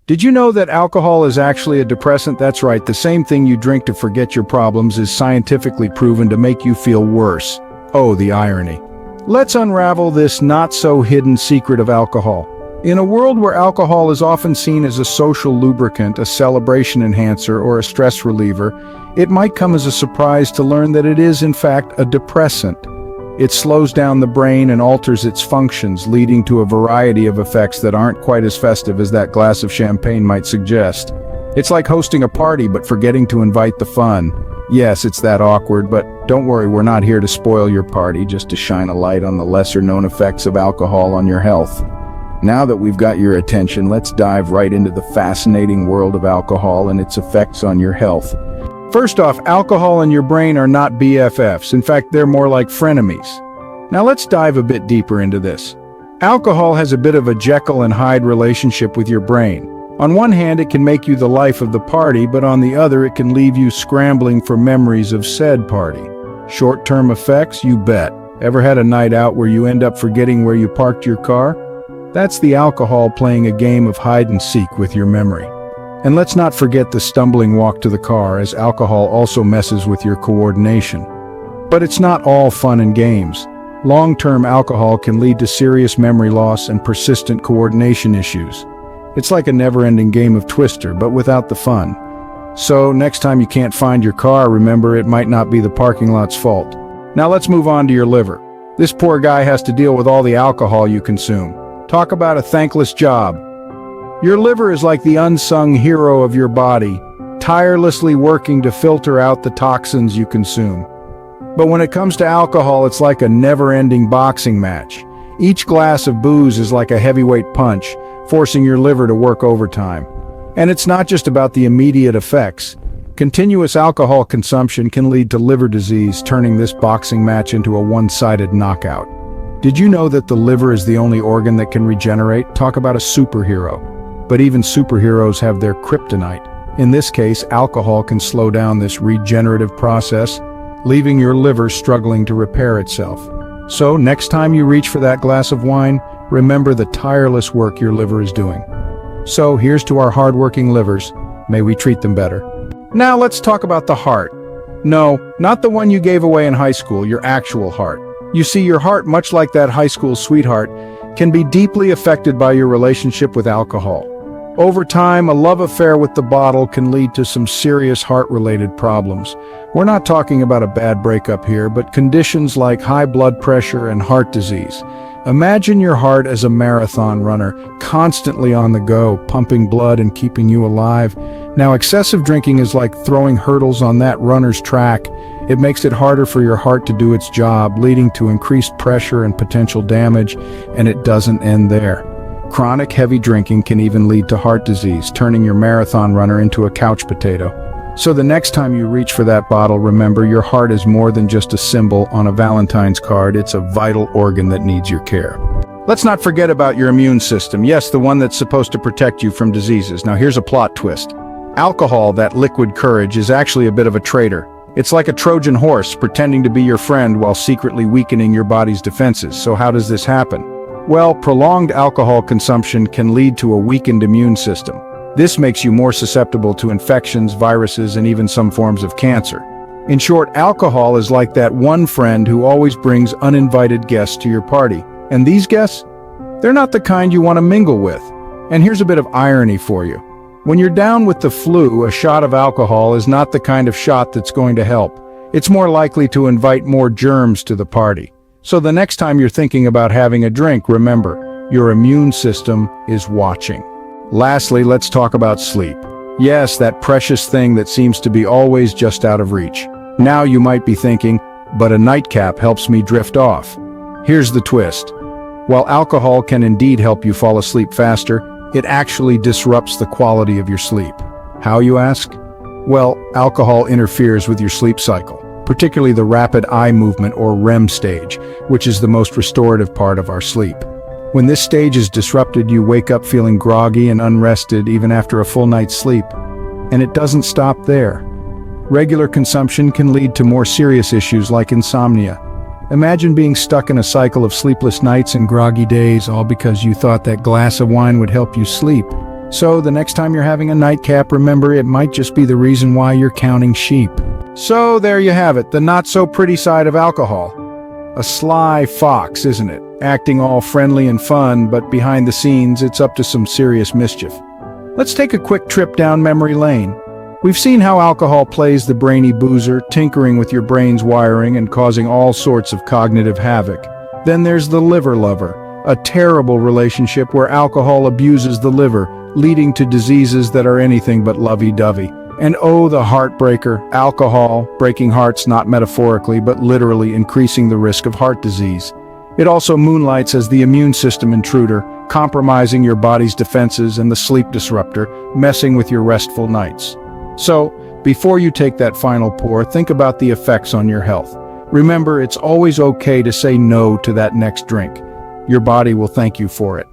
Did you know that alcohol is actually a depressant? That's right, the same thing you drink to forget your problems is scientifically proven to make you feel worse. Oh, the irony. Let's unravel this not-so-hidden secret of alcohol. In a world where alcohol is often seen as a social lubricant, a celebration enhancer, or a stress reliever, it might come as a surprise to learn that it is, in fact, a depressant. It slows down the brain and alters its functions, leading to a variety of effects that aren't quite as festive as that glass of champagne might suggest. It's like hosting a party but forgetting to invite the fun. Yes, it's that awkward, but don't worry, we're not here to spoil your party, just to shine a light on the lesser-known effects of alcohol on your health. Now that we've got your attention, let's dive right into the fascinating world of alcohol and its effects on your health. First off, alcohol and your brain are not BFFs. In fact, they're more like frenemies. Now let's dive a bit deeper into this. Alcohol has a bit of a Jekyll and Hyde relationship with your brain. On one hand, it can make you the life of the party, but on the other, it can leave you scrambling for memories of said party. Short-term effects, you bet. Ever had a night out where you end up forgetting where you parked your car? That's the alcohol playing a game of hide-and-seek with your memory. And let's not forget the stumbling walk to the car, as alcohol also messes with your coordination. But it's not all fun and games. Long-term alcohol can lead to serious memory loss and persistent coordination issues. It's like a never-ending game of Twister, but without the fun. So, next time you can't find your car, remember it might not be the parking lot's fault. Now let's move on to your liver. This poor guy has to deal with all the alcohol you consume. Talk about a thankless job. Your liver is like the unsung hero of your body, tirelessly working to filter out the toxins you consume. But when it comes to alcohol, it's like a never-ending boxing match. Each glass of booze is like a heavyweight punch, forcing your liver to work overtime. And it's not just about the immediate effects. Continuous alcohol consumption can lead to liver disease, turning this boxing match into a one-sided knockout. Did you know that the liver is the only organ that can regenerate? Talk about a superhero. But even superheroes have their kryptonite. In this case, alcohol can slow down this regenerative process, leaving your liver struggling to repair itself. So, next time you reach for that glass of wine, remember the tireless work your liver is doing. So, here's to our hardworking livers. May we treat them better. Now let's talk about the heart. No, not the one you gave away in high school, your actual heart. You see, your heart, much like that high school sweetheart, can be deeply affected by your relationship with alcohol. Over time, a love affair with the bottle can lead to some serious heart-related problems. We're not talking about a bad breakup here, but conditions like high blood pressure and heart disease. Imagine your heart as a marathon runner, constantly on the go, pumping blood and keeping you alive. Now, excessive drinking is like throwing hurdles on that runner's track. It makes it harder for your heart to do its job, leading to increased pressure and potential damage, and it doesn't end there. Chronic heavy drinking can even lead to heart disease, turning your marathon runner into a couch potato. So the next time you reach for that bottle, remember your heart is more than just a symbol on a Valentine's card. It's a vital organ that needs your care. Let's not forget about your immune system. Yes, the one that's supposed to protect you from diseases. Now here's a plot twist. Alcohol, that liquid courage, is actually a bit of a traitor. It's like a Trojan horse pretending to be your friend while secretly weakening your body's defenses. So how does this happen? Well, prolonged alcohol consumption can lead to a weakened immune system. This makes you more susceptible to infections, viruses, and even some forms of cancer. In short, alcohol is like that one friend who always brings uninvited guests to your party. And these guests? They're not the kind you want to mingle with. And here's a bit of irony for you. When you're down with the flu, a shot of alcohol is not the kind of shot that's going to help. It's more likely to invite more germs to the party. So the next time you're thinking about having a drink, remember, your immune system is watching. Lastly, let's talk about sleep. Yes, that precious thing that seems to be always just out of reach. Now you might be thinking, but a nightcap helps me drift off. Here's the twist. While alcohol can indeed help you fall asleep faster, it actually disrupts the quality of your sleep. How, you ask? Well, alcohol interferes with your sleep cycle, particularly the rapid eye movement or REM stage, which is the most restorative part of our sleep. When this stage is disrupted, you wake up feeling groggy and unrested even after a full night's sleep. And it doesn't stop there. Regular consumption can lead to more serious issues like insomnia. Imagine being stuck in a cycle of sleepless nights and groggy days, all because you thought that glass of wine would help you sleep. So the next time you're having a nightcap, remember it might just be the reason why you're counting sheep. So there you have it, the not-so-pretty side of alcohol. A sly fox, isn't it? Acting all friendly and fun, but behind the scenes, it's up to some serious mischief. Let's take a quick trip down memory lane. We've seen how alcohol plays the brainy boozer, tinkering with your brain's wiring and causing all sorts of cognitive havoc. Then there's the liver lover, a terrible relationship where alcohol abuses the liver, leading to diseases that are anything but lovey-dovey. And oh, the heartbreaker, alcohol, breaking hearts not metaphorically but literally increasing the risk of heart disease. It also moonlights as the immune system intruder, compromising your body's defenses, and the sleep disruptor, messing with your restful nights. So, before you take that final pour, think about the effects on your health. Remember, it's always okay to say no to that next drink. Your body will thank you for it.